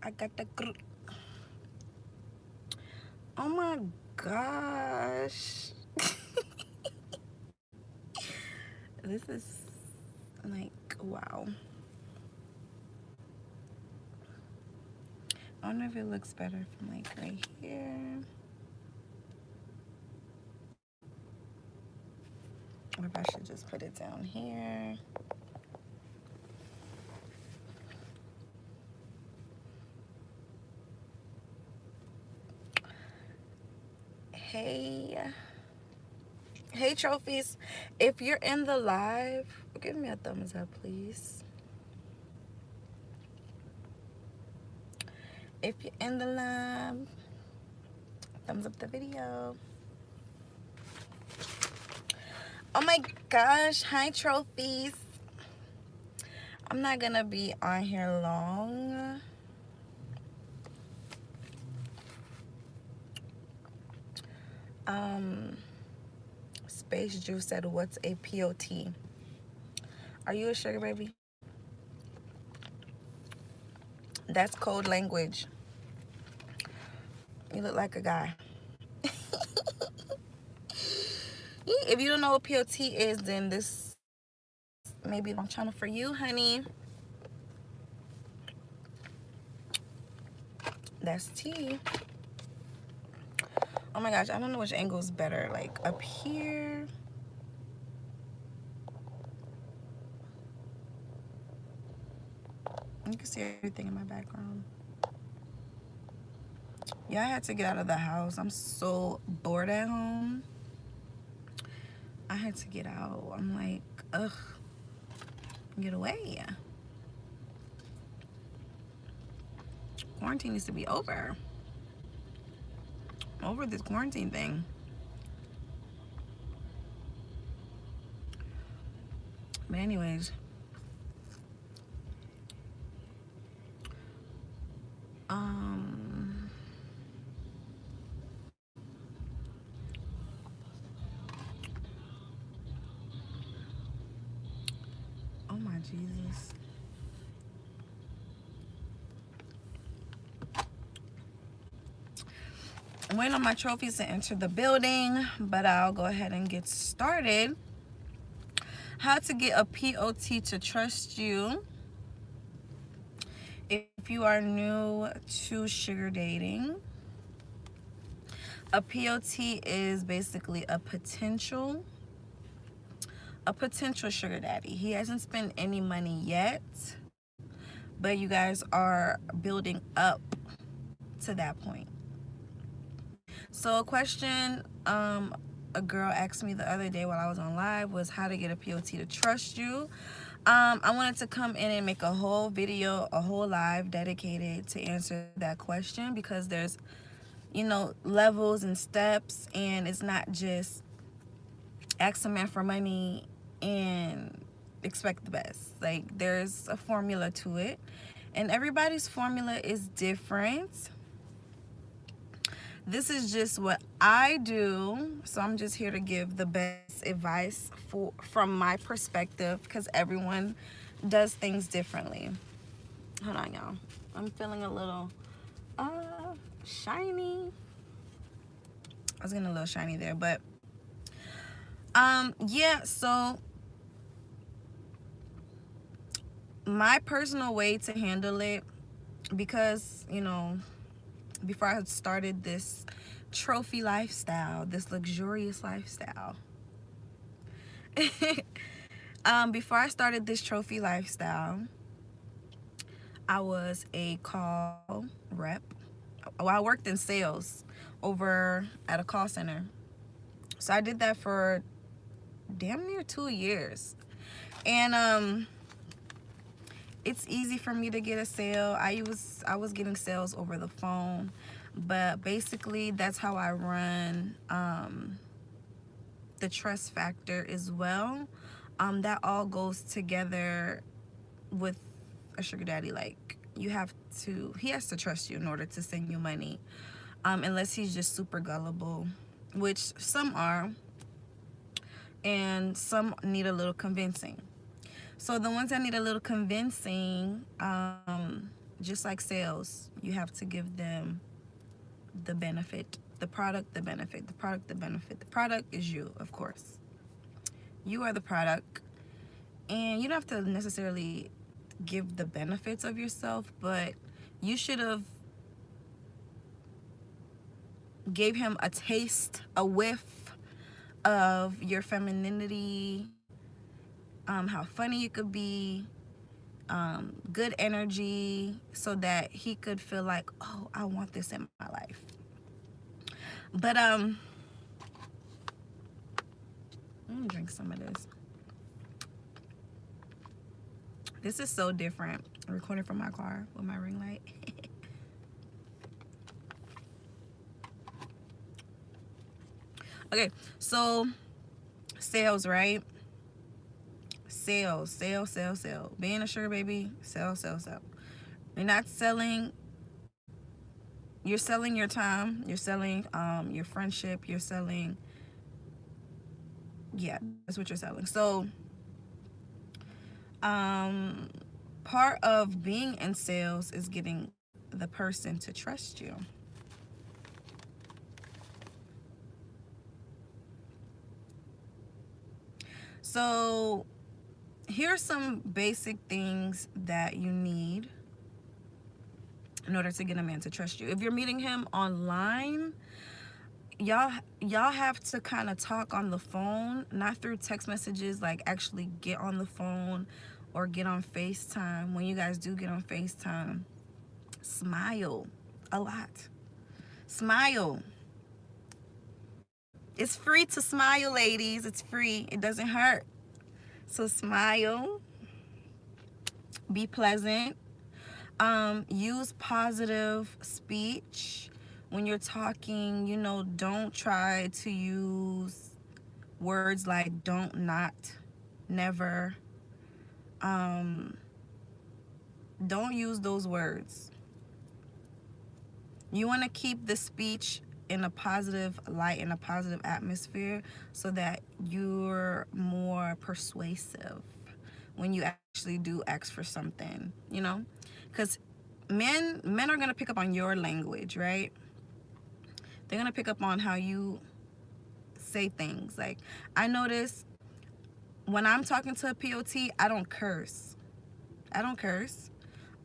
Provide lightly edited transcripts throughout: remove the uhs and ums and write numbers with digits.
I got the oh my gosh. This is like, wow. I don't know if it looks better from like right here. Or if I should just put it down here. Hey. Hey, trophies. If you're in the live, give me a thumbs up, please. If you're in the live, thumbs up the video. Oh my gosh. Hi, trophies. I'm not gonna be on here long. Space Juice said, what's a P.O.T? Are you a sugar baby? That's code language. You look like a guy. If you don't know what P.O.T is, then this may be the wrong channel for you, honey. That's T. Oh my gosh, I don't know which angle is better. Like up here. You can see everything in my background. Yeah, I had to get out of the house. I'm so bored at home. I had to get out. I'm like, ugh, get away. Quarantine needs to be over. I'm over this quarantine thing. But anyways, oh my Jesus. I'm waiting on my trophies to enter the building, but I'll go ahead and get started. How to get a P.O.T to trust you. If you are new to sugar dating, a P.O.T is basically a potential sugar daddy. He hasn't spent any money yet, but you guys are building up to that point. So a question a girl asked me the other day while I was on live was how to get a P.O.T to trust you. I wanted to come in and make a whole video, a whole live dedicated to answer that question, because there's, you know, levels and steps, and it's not just ask a man for money and expect the best. Like, there's a formula to it, and everybody's formula is different. This is just what I do, so I'm just here to give the best advice from my perspective, because everyone does things differently. Hold on, y'all. I'm feeling a little shiny. I was getting a little shiny there, but yeah, so my personal way to handle it, because, you know, before I had started this trophy lifestyle, this luxurious lifestyle, before I started this trophy lifestyle, I was a call rep. Well, I worked in sales over at a call center. So I did that for damn near 2 years. And it's easy for me to get a sale. I was getting sales over the phone, but basically that's how I run the trust factor as well. That all goes together with a sugar daddy. Like, he has to trust you in order to send you money, unless he's just super gullible, which some are, and some need a little convincing. So the ones that need a little convincing, just like sales, you have to give them the benefit, the product, the benefit, the product, the benefit. The product is you, of course. You are the product, and you don't have to necessarily give the benefits of yourself, but you should have gave him a taste, a whiff of your femininity, how funny you could be, good energy, so that he could feel like, oh, I want this in my life. But let me drink some of this. This is so different. I'm recording from my car with my ring light. Okay, so sales, right? Sales. Being a sugar baby, sell. You're not selling. You're selling your time. You're selling your friendship. You're selling. Yeah, that's what you're selling. So, part of being in sales is getting the person to trust you. So, here are some basic things that you need in order to get a man to trust you. If you're meeting him online, y'all have to kind of talk on the phone, not through text messages. Like, actually get on the phone or get on FaceTime. When you guys do get on FaceTime, smile a lot. Smile. It's free to smile, ladies. It's free. It doesn't hurt. So smile. Be pleasant. Use positive speech when you're talking. You know, don't try to use words like don't, not, never. Don't use those words. You want to keep the speech in a positive light, in a positive atmosphere, so that you're more persuasive when you actually do ask for something, you know? Because men are going to pick up on your language, right? They're going to pick up on how you say things. Like, I notice when I'm talking to a P.O.T, I don't curse.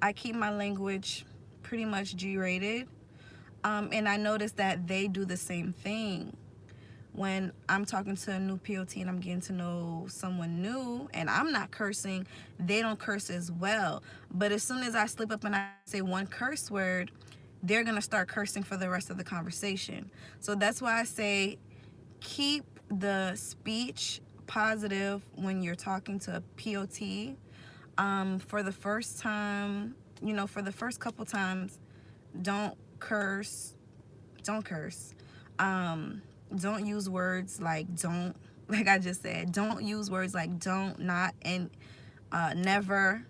I keep my language pretty much G-rated. And I notice that they do the same thing. When I'm talking to a new P.O.T and I'm getting to know someone new and I'm not cursing, they don't curse as well. But as soon as I slip up and I say one curse word, they're going to start cursing for the rest of the conversation. So that's why I say keep the speech positive when you're talking to a P.O.T. For the first time, you know, for the first couple times, don't curse. Don't use words like don't, like I just said. Don't use words like don't, not, and never.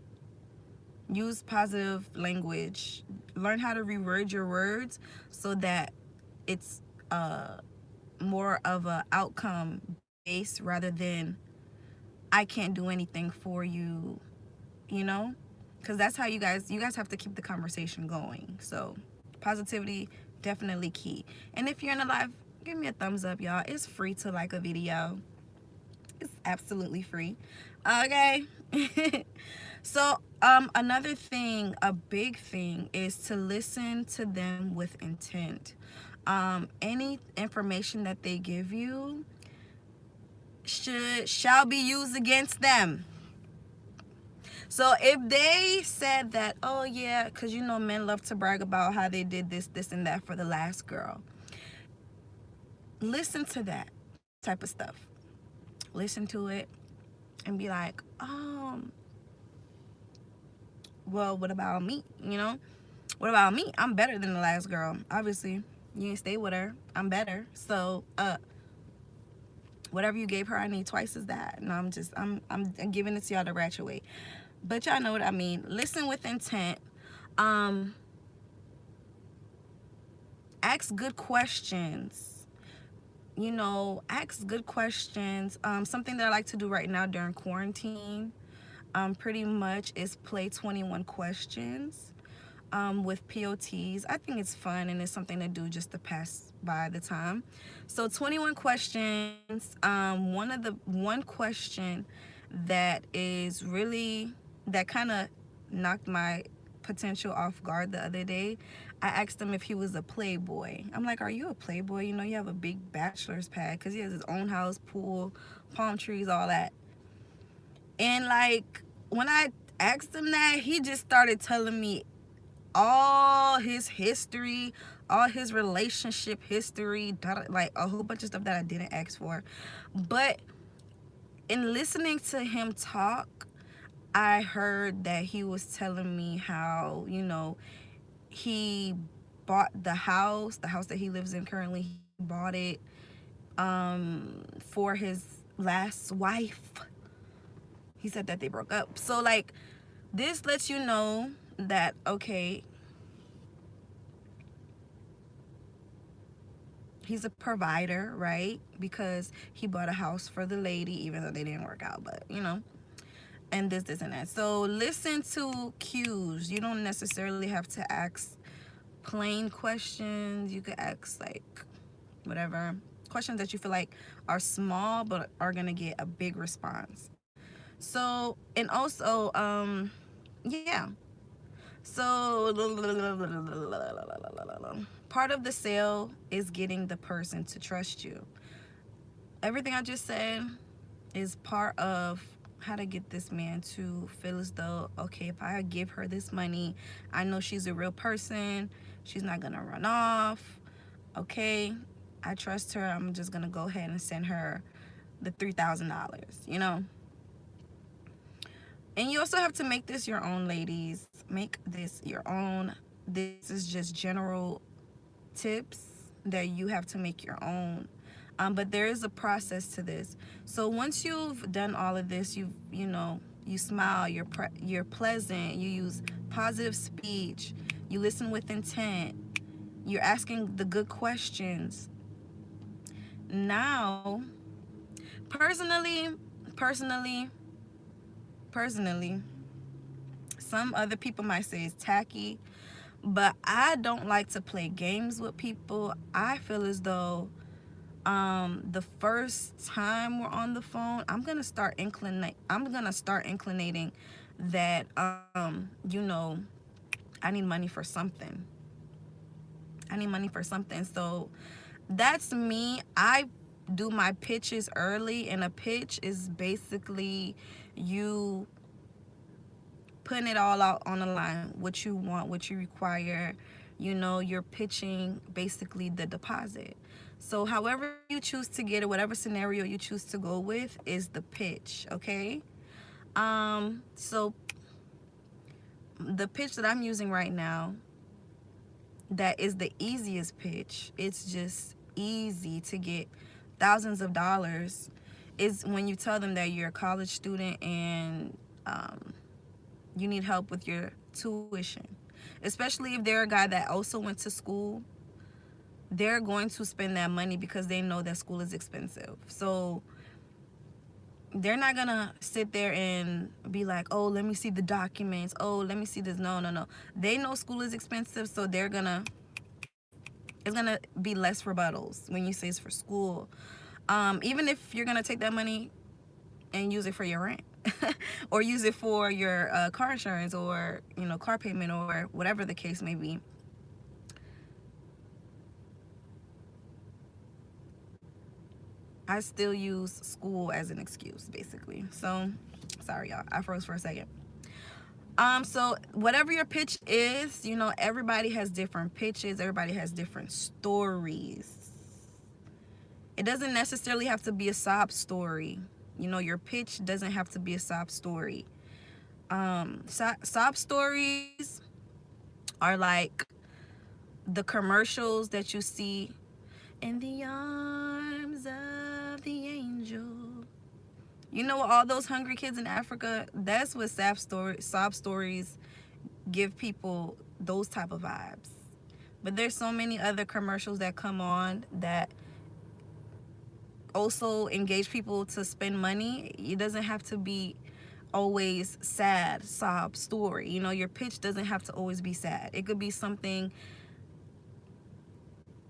Use positive language. Learn how to reword your words so that it's more of a outcome based rather than I can't do anything for you, you know? Because that's how you guys have to keep the conversation going. So positivity, definitely key. And if you're in a live, give me a thumbs up, y'all. It's free to like a video. It's absolutely free. Okay. So another thing, a big thing, is to listen to them with intent. Any information that they give you shall be used against them. So if they said that, oh yeah, because you know men love to brag about how they did this, and that for the last girl. Listen to that type of stuff. Listen to it and be like, well, what about me? You know? What about me? I'm better than the last girl. Obviously, you didn't stay with her. I'm better. So, whatever you gave her, I need twice as that. No, I'm giving it to y'all the ratchet way. But y'all know what I mean. Listen with intent. Ask good questions. You know, ask good questions. Something that I like to do right now during quarantine, pretty much, is play 21 questions. with POTs. I think it's fun and it's something to do just to pass by the time. So 21 questions. One question that is really, that kind of knocked my potential off guard the other day. I asked him if he was a playboy. I'm like, are you a playboy? You know, you have a big bachelor's pad, because he has his own house, pool, palm trees, all that. And like, when I asked him that, he just started telling me all his history, all his relationship history, like a whole bunch of stuff that I didn't ask for. But in listening to him talk, I heard that he was telling me how, you know, he bought the house that he lives in currently. He bought it for his last wife. He said that they broke up. So like, this lets you know that, okay, he's a provider, right? Because he bought a house for the lady, even though they didn't work out, but you know, and this and that. So listen to cues. You don't necessarily have to ask plain questions. You could ask like whatever questions that you feel like are small but are gonna get a big response. So, and also yeah, so part of the sale is getting the person to trust you. Everything I just said is part of how to get this man to feel as though, okay, if I give her this money, I know she's a real person. She's not gonna run off. Okay, I trust her. I'm just gonna go ahead and send her the $3,000, you know? And you also have to make this your own, ladies. Make this your own. This is just general tips that you have to make your own. But there is a process to this. So once you've done all of this, you know, you smile, you're pleasant, you use positive speech, you listen with intent, you're asking the good questions. Now, personally, some other people might say it's tacky, but I don't like to play games with people. I feel as though the first time we're on the phone, I'm gonna start inclinating that you know, I need money for something. So that's me. I do my pitches early, and a pitch is basically you putting it all out on the line, what you want, what you require. You know, you're pitching basically the deposit. So however you choose to get it, whatever scenario you choose to go with is the pitch, okay? So the pitch that I'm using right now, that is the easiest pitch, it's just easy to get thousands of dollars, is when you tell them that you're a college student and you need help with your tuition. Especially if they're a guy that also went to school, they're going to spend that money because they know that school is expensive. So they're not gonna sit there and be like, oh, let me see the documents, oh, let me see this. No, they know school is expensive, so it's gonna be less rebuttals when you say it's for school. Even if you're gonna take that money and use it for your rent or use it for your car insurance, or you know, car payment, or whatever the case may be, I still use school as an excuse, basically. So sorry y'all, I froze for a second. So whatever your pitch is, you know, everybody has different pitches, everybody has different stories. It doesn't necessarily have to be a sob story. You know, your pitch doesn't have to be a sob story. Sob stories are like the commercials that you see, in the arms of the angel. You know, all those hungry kids in Africa, that's what sob stories give people, those type of vibes. But there's so many other commercials that come on that also engage people to spend money. It doesn't have to be always sad sob story. You know, your pitch doesn't have to always be sad. It could be something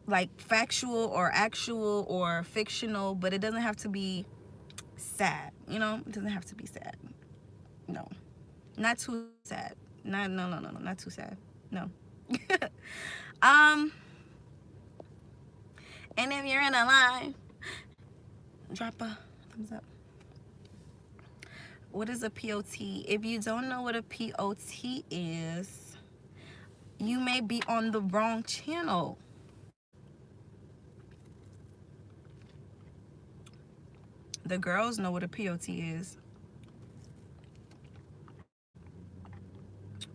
like factual or actual or fictional, but it doesn't have to be sad. You know, it doesn't have to be sad. No, not too sad. No, not too sad. No. um and if you're in a line, drop a thumbs up. What is a P.O.T? If you don't know what a P.O.T is, you may be on the wrong channel. The girls know what a P.O.T is.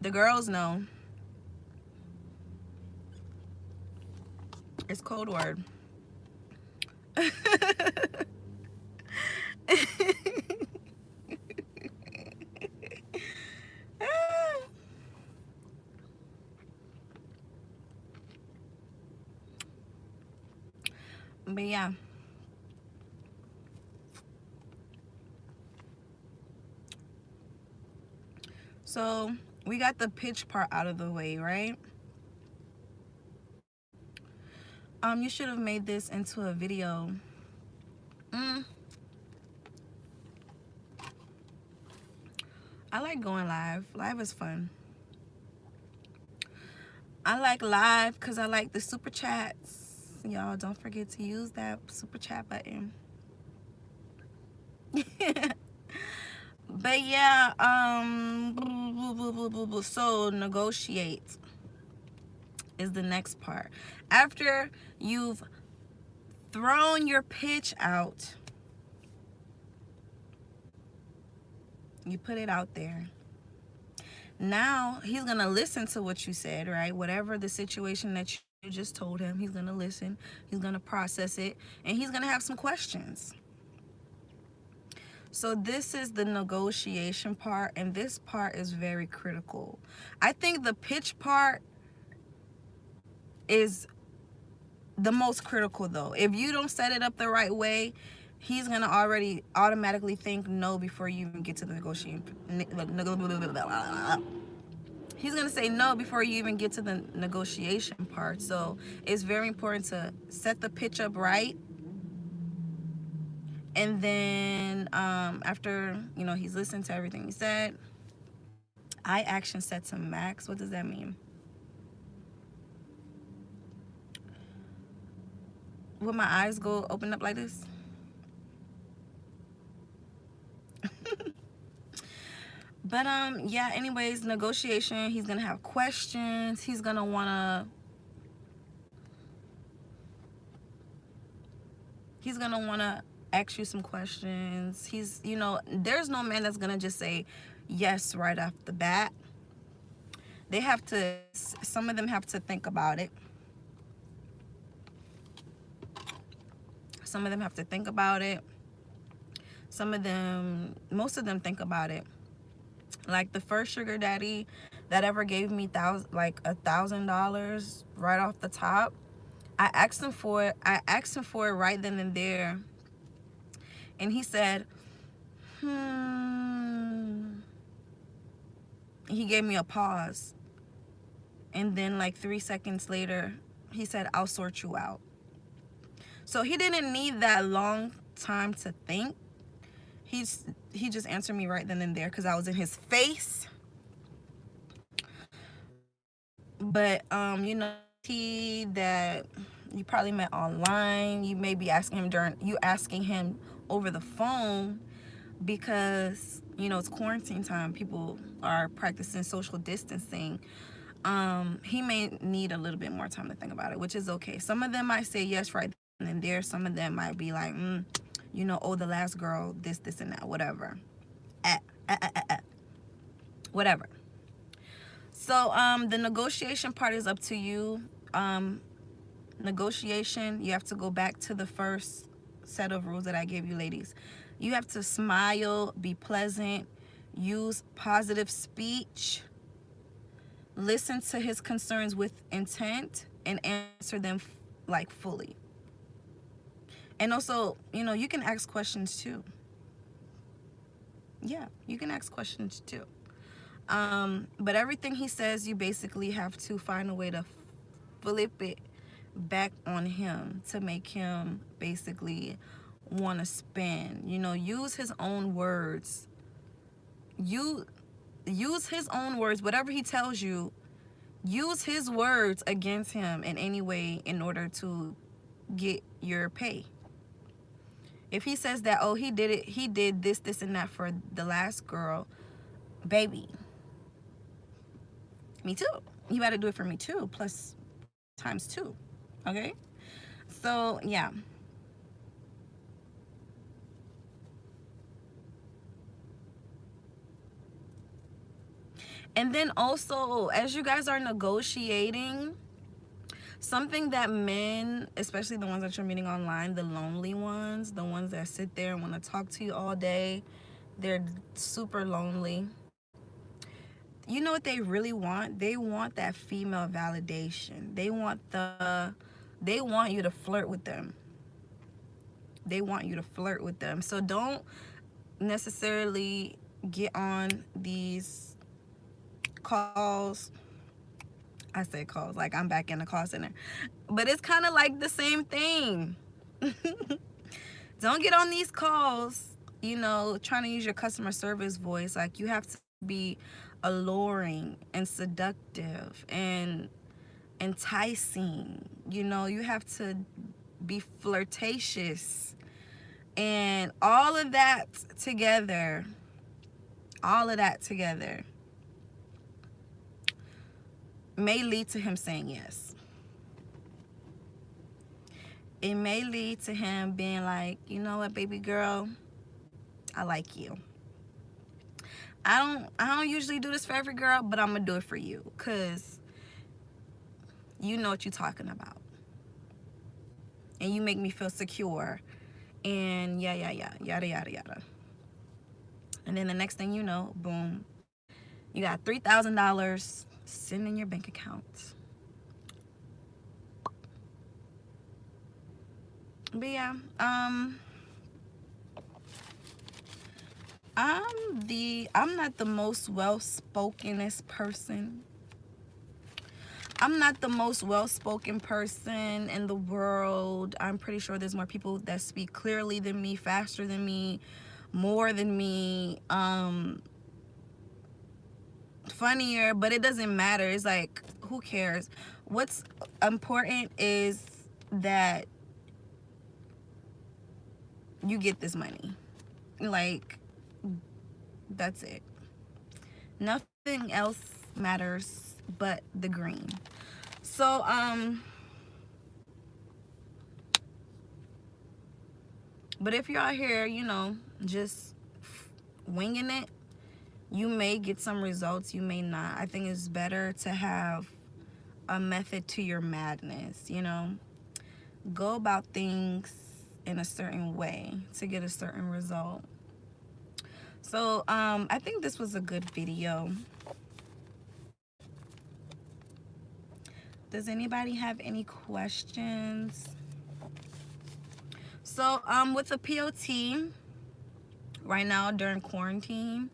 The girls know. It's code word. But yeah. So we got the pitch part out of the way, right? You should have made this into a video. I like going live. Live is fun. I like live because I like the super chats. Y'all don't forget to use that super chat button. But yeah, so negotiate is the next part. After you've thrown your pitch out, you put it out there. Now he's gonna listen to what you said, right? Whatever the situation that you just told him, he's gonna listen, he's gonna process it, and he's gonna have some questions. So this is the negotiation part, and this part is very critical. I think the pitch part is the most critical though. If you don't set it up the right way, he's gonna already automatically think no before you even get to the negotiation. He's gonna say no before you even get to the negotiation part. So it's very important to set the pitch up right. And then after, you know, he's listened to everything you said, I action set to max. What does that mean? Would my eyes go open up like this? But yeah, anyways, negotiation, he's gonna have questions. He's gonna wanna ask you some questions. He's, you know, there's no man that's gonna just say yes right off the bat. They have to, some of them have to think about it. Some of them have to think about it. Some of them, most of them think about it. Like the first sugar daddy that ever gave me $1,000 right off the top, I asked him for it. I asked him for it right then and there, and he said, He gave me a pause, and then like 3 seconds later, he said, "I'll sort you out." So he didn't need that long time to think. He just answered me right then and there because I was in his face. But you know, he that you probably met online, you may be asking him over the phone because, you know, it's quarantine time. People are practicing social distancing. He may need a little bit more time to think about it, which is okay. Some of them might say yes right then and there. Some of them might be like, you know, oh, the last girl, this, and that, whatever. Whatever. So the negotiation part is up to you. Negotiation, you have to go back to the first set of rules that I gave you, ladies. You have to smile, be pleasant, use positive speech, listen to his concerns with intent, and answer them like fully. And also, you know, you can ask questions too. Yeah, you can ask questions too. But everything he says, you basically have to find a way to flip it back on him to make him basically want to spend. You know, use his own words. You use his own words. Whatever he tells you, use his words against him in any way in order to get your pay. If he says that, oh, he did this, and that for the last girl, baby, me too. You got to do it for me too, plus times two. Okay? So, yeah. And then also, as you guys are negotiating, something that men, especially the ones that you're meeting online, the lonely ones, the ones that sit there and want to talk to you all day, they're super lonely. You know what they really want? They want that female validation. They want you to flirt with them. They want you to flirt with them. So don't necessarily get on these calls. I say calls like I'm back in the call center. But it's kind of like the same thing. Don't get on these calls, you know, trying to use your customer service voice. Like, you have to be alluring and seductive and enticing. You know, you have to be flirtatious. And all of that together, may lead to him saying yes. It may lead to him being like, you know what, baby girl, I like you. I don't usually do this for every girl, but I'm gonna do it for you because you know what you're talking about. And you make me feel secure. And yada yada yada. And then the next thing you know, boom, you got $3,000 sitting in your bank account. But yeah, I'm not the most well-spokenest person. I'm not the most well-spoken person in the world. I'm pretty sure there's more people that speak clearly than me, faster than me, more than me, funnier, but it doesn't matter. It's like, who cares? What's important is that you get this money. Like, that's it. Nothing else matters but the green. So, but if you're out here, you know, just winging it, you may get some results, you may not. I think it's better to have a method to your madness, you know. Go about things in a certain way to get a certain result. So, I think this was a good video. Does anybody have any questions? So, with the P.O.T. right now during quarantine,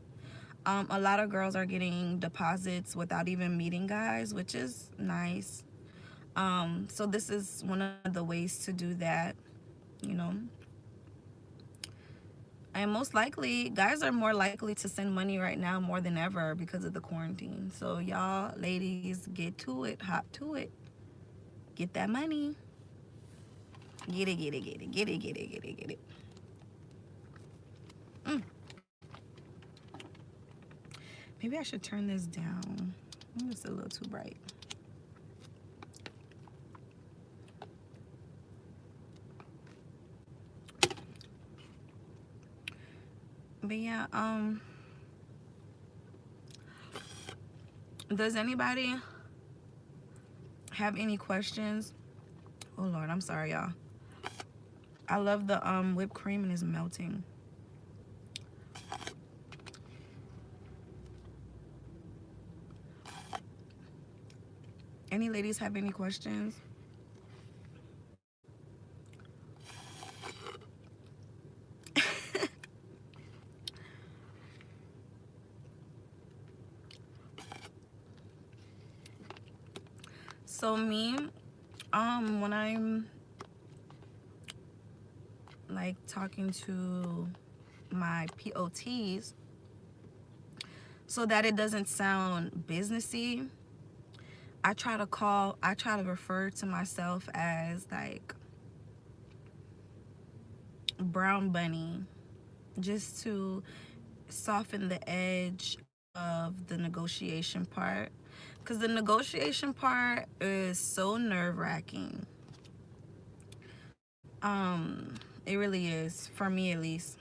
a lot of girls are getting deposits without even meeting guys, which is nice. So this is one of the ways to do that, you know. And most likely, guys are more likely to send money right now more than ever because of the quarantine. So y'all ladies, get to it, hop to it. Get that money. Get it. Maybe I should turn this down. It's a little too bright. But yeah, does anybody have any questions? Oh Lord, I'm sorry, y'all. I love the whipped cream and it's melting. Any ladies have any questions? So me, when I'm like talking to my P.O.Ts, so that it doesn't sound businessy, I try to refer to myself as like Brown Bunny, just to soften the edge of the negotiation part. Because the negotiation part is so nerve-wracking. It really is, for me at least.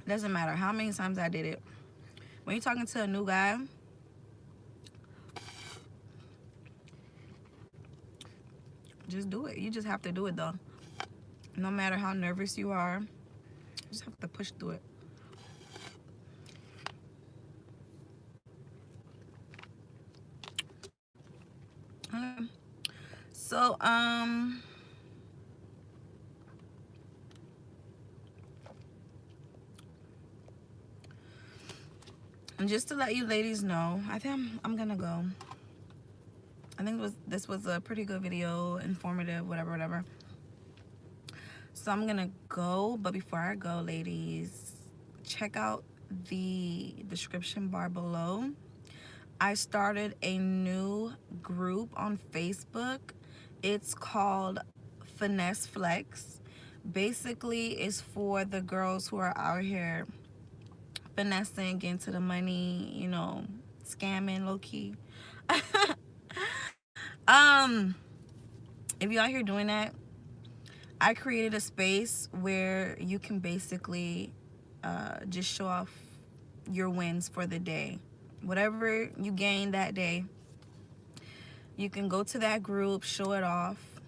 Doesn't matter how many times I did it. When you're talking to a new guy, just do it. You just have to do it though. No matter how nervous you are, you just have to push through it. Okay. So, and just to let you ladies know, I think I'm gonna go. I think this was a pretty good video, informative, whatever. So I'm gonna go, but before I go, ladies, check out the description bar below. I started a new group on Facebook. It's called Finesse Flex. Basically, it's for the girls who are out here finessing, getting to the money, you know, scamming low key. um, if you're out here doing that, I created a space where you can basically just show off your wins for the day. Whatever you gain that day, you can go to that group, show it off.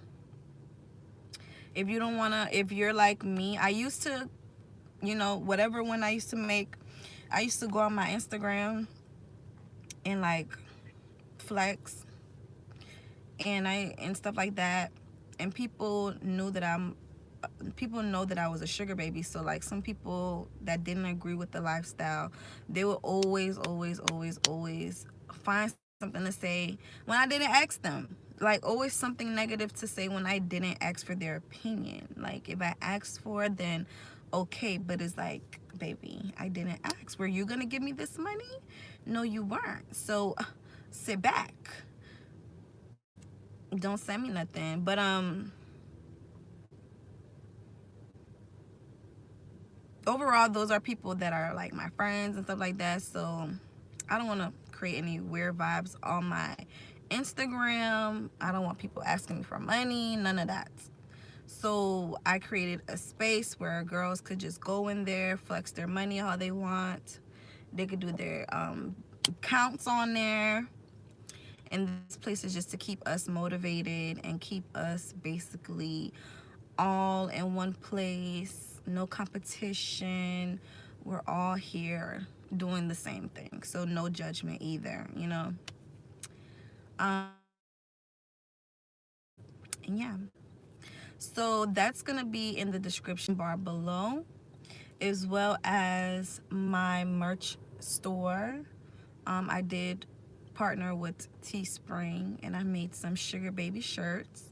If you don't want to, if you're like me, I used to, you know, whatever one I used to make, I used to go on my Instagram and like flex and stuff like that. And people know that I was a sugar baby. So like some people that didn't agree with the lifestyle, they would always find something to say when I didn't ask them. Like always something negative to say when I didn't ask for their opinion. Like if I asked for it, then okay, but it's like, baby, I didn't ask. Were you gonna give me this money? No, you weren't. So sit back. Don't send me nothing. But overall, those are people that are like my friends and stuff like that. So I don't want to create any weird vibes on my Instagram. I don't want people asking me for money, none of that. So I created a space where girls could just go in there, flex their money how they want. They could do their counts on there. And this place is just to keep us motivated and keep us basically all in one place, no competition. We're all here doing the same thing, so no judgment either, you know. And yeah, so that's gonna be in the description bar below, as well as my merch store. I did partner with Teespring and I made some sugar baby shirts,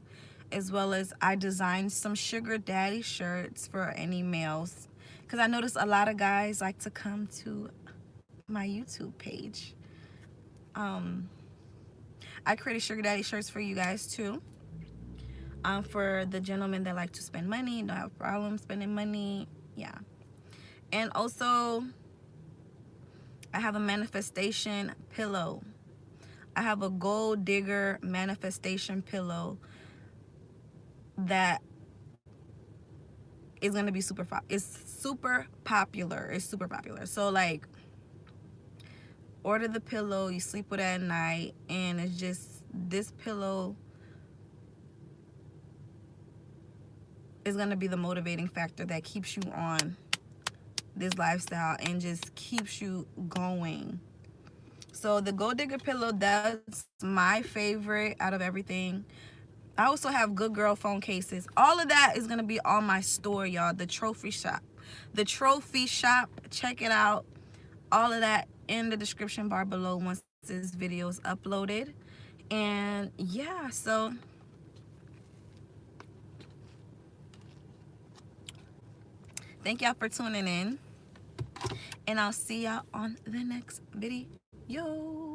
as well as I designed some sugar daddy shirts for any males, because I noticed a lot of guys like to come to my YouTube page. I created sugar daddy shirts for you guys too, for the gentlemen that like to spend money, don't have a problem spending money. Yeah. And also I have a manifestation pillow. I have a gold digger manifestation pillow that is gonna be it's super popular. It's super popular. So like, order the pillow, you sleep with it at night, and it's just, this pillow is gonna be the motivating factor that keeps you on this lifestyle and just keeps you going. So the gold digger pillow, that's my favorite out of everything. I also have good girl phone cases. All of that is gonna be on my store, y'all. The trophy shop. The trophy shop. Check it out. All of that in the description bar below. Once this video is uploaded. And yeah, so thank y'all for tuning in, and I'll see y'all on the next video.